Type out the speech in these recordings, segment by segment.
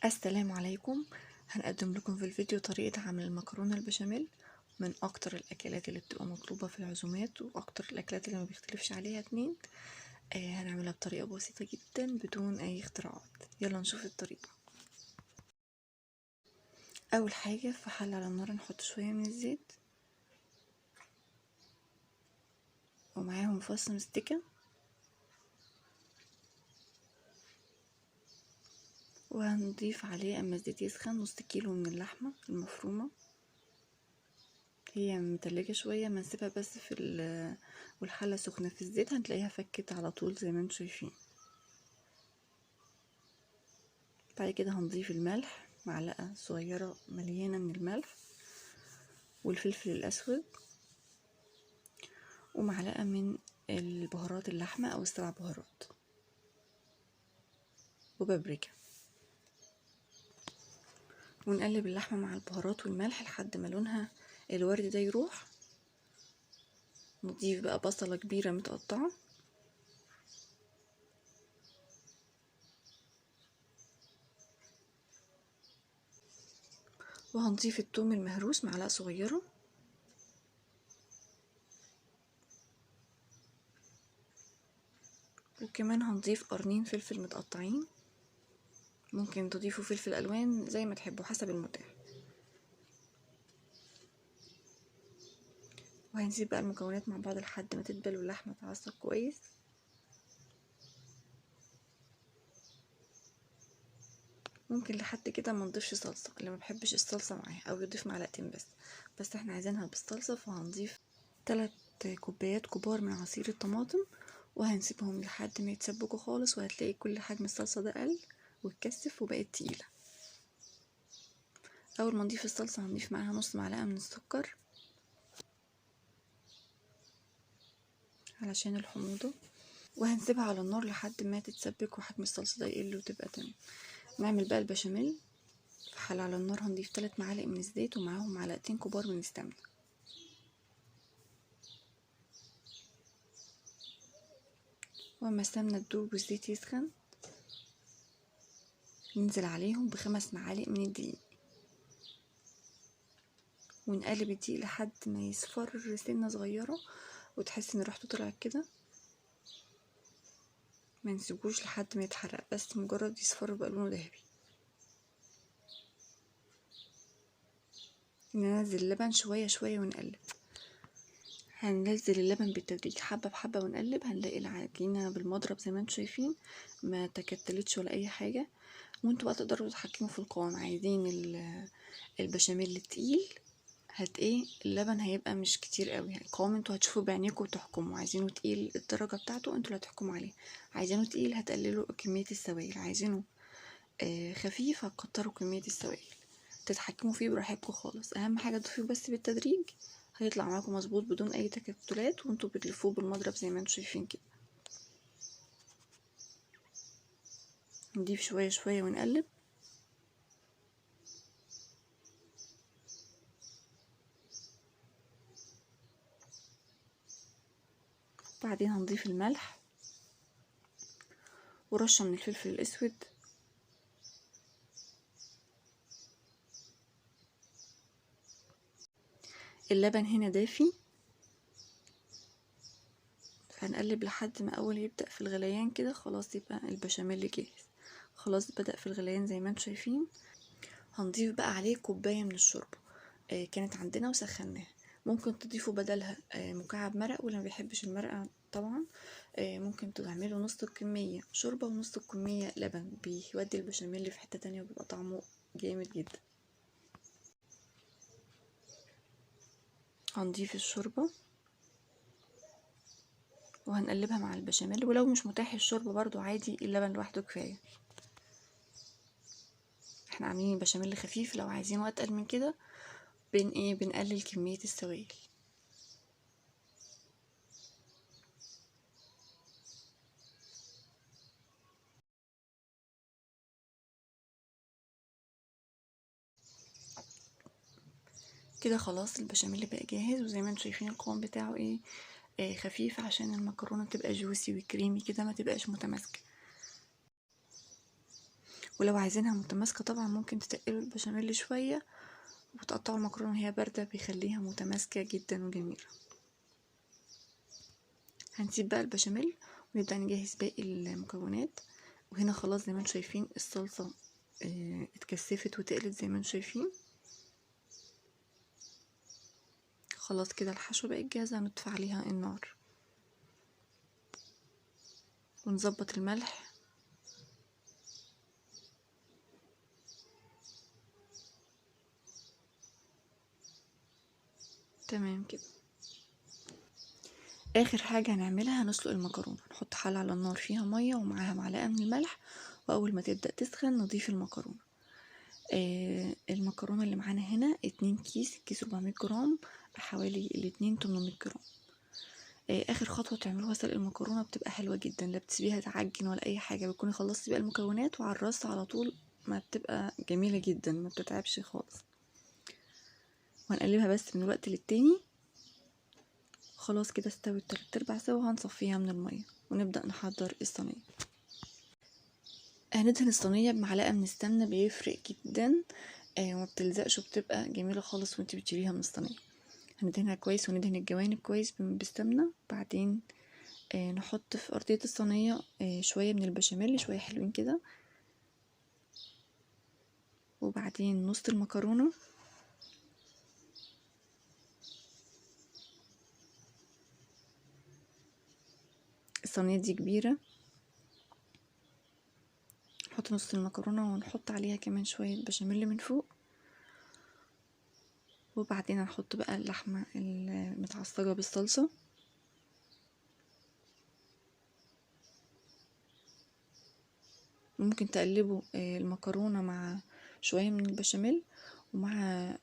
السلام عليكم. هنقدم لكم في الفيديو طريقة عمل المكرونة البشاميل، من اكتر الاكلات اللي بتبقى مطلوبة في العزومات واكتر الاكلات اللي ما بيختلفش عليها اتنين. هنعملها بطريقة بسيطة جدا بدون اي اختراعات. يلا نشوف الطريقة. اول حاجة في حلة على النار نحط شوية من الزيت ومعاهم فص مستكة، وهنضيف عليه اما الزيت يسخن نص كيلو من اللحمة المفرومة. هي متلجة شوية، ما نسيبها بس والحلة سخنة في الزيت هتلاقيها فكت على طول زي ما انتم شايفين. بعد كده هنضيف الملح، معلقة صغيرة مليانة من الملح، والفلفل الأسود، ومعلقة من البهارات اللحمة أو السبع بهارات، وبابريكا. ونقلب اللحمة مع البهارات والملح لحد ما لونها الوردي ده يروح. نضيف بقى بصلة كبيرة متقطعة، وهنضيف الثوم المهروس معلقة صغيرة، وكمان هنضيف قرنين فلفل متقطعين. ممكن تضيفوا فلفل ألوان زي ما تحبوا حسب المتاح. وهنسيب بقى المكونات مع بعض لحد ما تدبل واللحمة تعصب كويس. ممكن لحد كده ما نضيفش صلصه، اللي ما بحبش الصلصه معاها او يضيف معلقتين بس احنا عايزينها بالصلصه، فهنضيف 3 كوبايات كبار من عصير الطماطم، وهنسيبهم لحد ما يتسبكوا خالص، وهتلاقي كل حجم الصلصه ده قل واتكثف وبقت تقيله. اول ما نضيف الصلصه هنضيف معاها نص معلقه من السكر علشان الحموضه، وهنسيبها على النار لحد ما تتسبك وحجم الصلصه ده يقل وتبقى تمام. نعمل بقى البشاميل. في حلة على النار هنضيف 3 معالق من الزيت ومعاهم معلقتين كبار من السمنه. واما السمنه تدوب والزيت يسخن ننزل عليهم ب5 معالق من الدقيق، ونقلب الدقيق لحد ما يصفر سنه صغيره وتحس ان ريحته طلعت كده. ما نسيبوش لحد ما يتحرق، بس مجرد يصفر بقى لونه ذهبي. ننزل اللبن شويه شويه ونقلب. هننزل اللبن بالتدريج حبه بحبه ونقلب. هنلاقي العجينه بالمضرب زي ما انتم شايفين ما تكتلتش ولا اي حاجه. وانتوا بقى تقدروا تتحكموا في القوام. عايزين البشاميل التقيل اللبن هيبقى مش كتير قوي. القوام انتوا هتشوفوا بعينيكم وتحكموا. عايزينه تقيل الدرجه بتاعته انتوا اللي هتحكموا عليه. عايزينه تقيل هتقللوا كميه السوائل. عايزينه خفيف هتكتروا كميه السوائل. تتحكموا فيه براحتكم خالص. اهم حاجه تضيفوه بس بالتدريج، هيطلع معاكم مظبوط بدون اي تكتلات، وانتوا بتلفوه بالمضرب زي ما انتوا شايفين كده. نضيف شويه شويه ونقلب. بعدين هنضيف الملح ورشه من الفلفل الاسود، اللبن هنا دافي، هنقلب لحد ما اول يبدأ في الغليان كده. خلاص يبقى البشاميل جاهز. خلاص بدأ في الغليان زي ما انتم شايفين. هنضيف بقى عليه كوباية من الشوربة كانت عندنا وسخناها. ممكن تضيفوا بدلها مكعب مرق، واللي ما بيحبش المرقة طبعا ممكن تعملوا نص الكمية شوربة ونص الكمية لبن. بيودي البشاميل في حتة تانية وبيبقى طعمه جامد جدا. هنضيف الشوربة وهنقلبها مع البشاميل، ولو مش متاح الشوربة برضو عادي اللبن لوحده كفاية. احنا عاملين بشاميل خفيف، لو عايزينه اتقل من كده بنقلل كمية السوائل. كده خلاص البشاميل بقى جاهز، وزي ما انتم شايفين القوام بتاعه خفيف عشان المكرونة تبقى جوسي وكريمي كده، ما تبقاش متماسكة. ولو عايزينها متماسكة طبعا ممكن تتقلوا البشاميل شوية وتقطعوا المكرونة وهي باردة، بيخليها متماسكة جدا وجميلة. هنسيب بقى البشاميل ونبدأ نجهز باقي المكونات. وهنا خلاص زي ما انتم شايفين الصلصة اتكثفت وتقلت زي ما انتم شايفين. خلاص كده الحشوة بقت جاهزة، هنطفي عليها النار ونظبط الملح. تمام كده. اخر حاجة هنعملها هنسلق المكرونة. نحط حلة على النار فيها مية ومعاها معلقة من الملح، واول ما تبدأ تسخن نضيف المكرونة. المكرونة اللي معانا هنا 2 كيس 400 جرام، حوالي الاتنين 800 جرام. اخر خطوة تعملوها سلق المكرونة بتبقى حلوة جدا، لا بتسيبيها تعجن ولا اي حاجة، بتكوني خلصتي بقى المكونات وعلى الرص على طول، ما بتبقى جميلة جدا، ما بتتعبش خالص. وهنقلبها بس من وقت للتاني. خلاص كده استوت 3/4 سوا، هنصفيها من المية ونبدأ نحضر الصينية. هندهن الصينية بمعلقة من السمنة، بيفرق جدا وما بتلزقش وبتبقى جميلة خالص وانت بتشيليها من الصينية. هندهنها كويس وندهن الجوانب كويس بالسمنة. بعدين نحط في أرضية الصينية شوية من البشاميل، شوية حلوين كده، وبعدين نص المكرونة، الصينية دي كبيرة، نحط نص المكرونة ونحط عليها كمان شوية بشاميل من فوق. وبعدين هنحط بقى اللحمة المتعصجة بالصلصة، ممكن تقلبوا المكرونة مع شوية من البشاميل ومع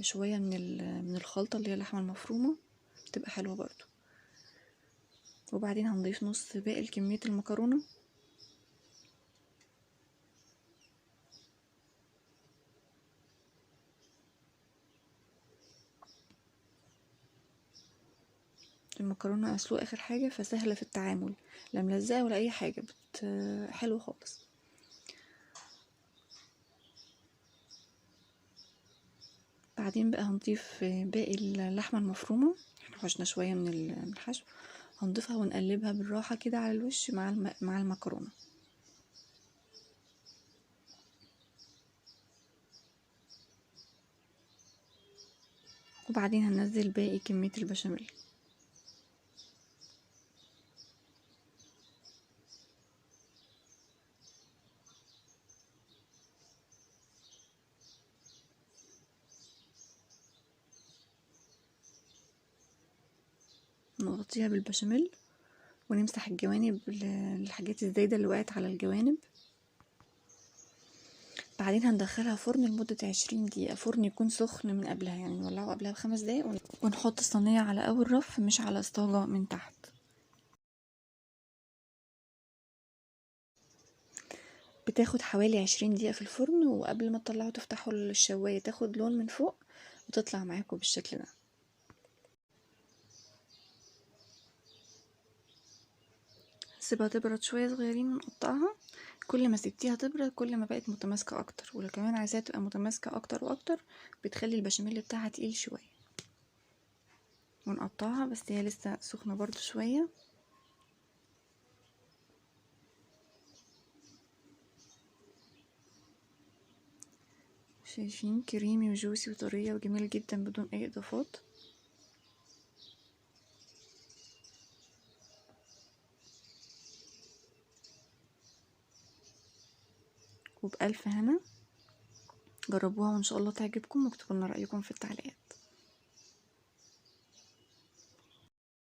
شوية من الخلطة اللي هي اللحمة المفرومة، بتبقى حلوة برضو. وبعدين هنضيف نص باقي كمية المكرونة، المكرونة اسلوق اخر حاجة، فسهلة في التعامل، لا ملزقة ولا اي حاجة، حلو خالص. بعدين بقى هنضيف باقي اللحمة المفرومة، احنا حشنا شوية من الحشو، هنضيفها ونقلبها بالراحة كده على الوش مع المكرونة. وبعدين هننزل باقي كمية البشاميل. نغطيها بالبشاميل ونمسح الجوانب، الحاجات الزايدة اللي وقعت على الجوانب. بعدين هندخلها فرن لمدة 20 دقيقة، فرن يكون سخن من قبلها، يعني نولعه قبلها ب5 دقايق ونحط الصينية على أول رف مش على اسطاجة من تحت. بتاخد حوالي 20 دقيقة في الفرن، وقبل ما تطلعوا تفتحوا الشواية تاخد لون من فوق وتطلع معاكم بالشكل ده. سيبها تبرد شوية صغيرين ونقطعها. كل ما سبتيها تبرد كل ما بقت متماسكة اكتر، ولو كمان عايزاها تبقى متماسكة اكتر واكتر بتخلي البشاميل بتاعها تقيل شوية. ونقطعها بس هي لسه سخنة برضو شوية. شايفين كريمي وجوسي وطرية وجميل جدا بدون اي اضافات. وبألف هنا، جربوها وان شاء الله تعجبكم، واكتبوا لنا رأيكم في التعليقات.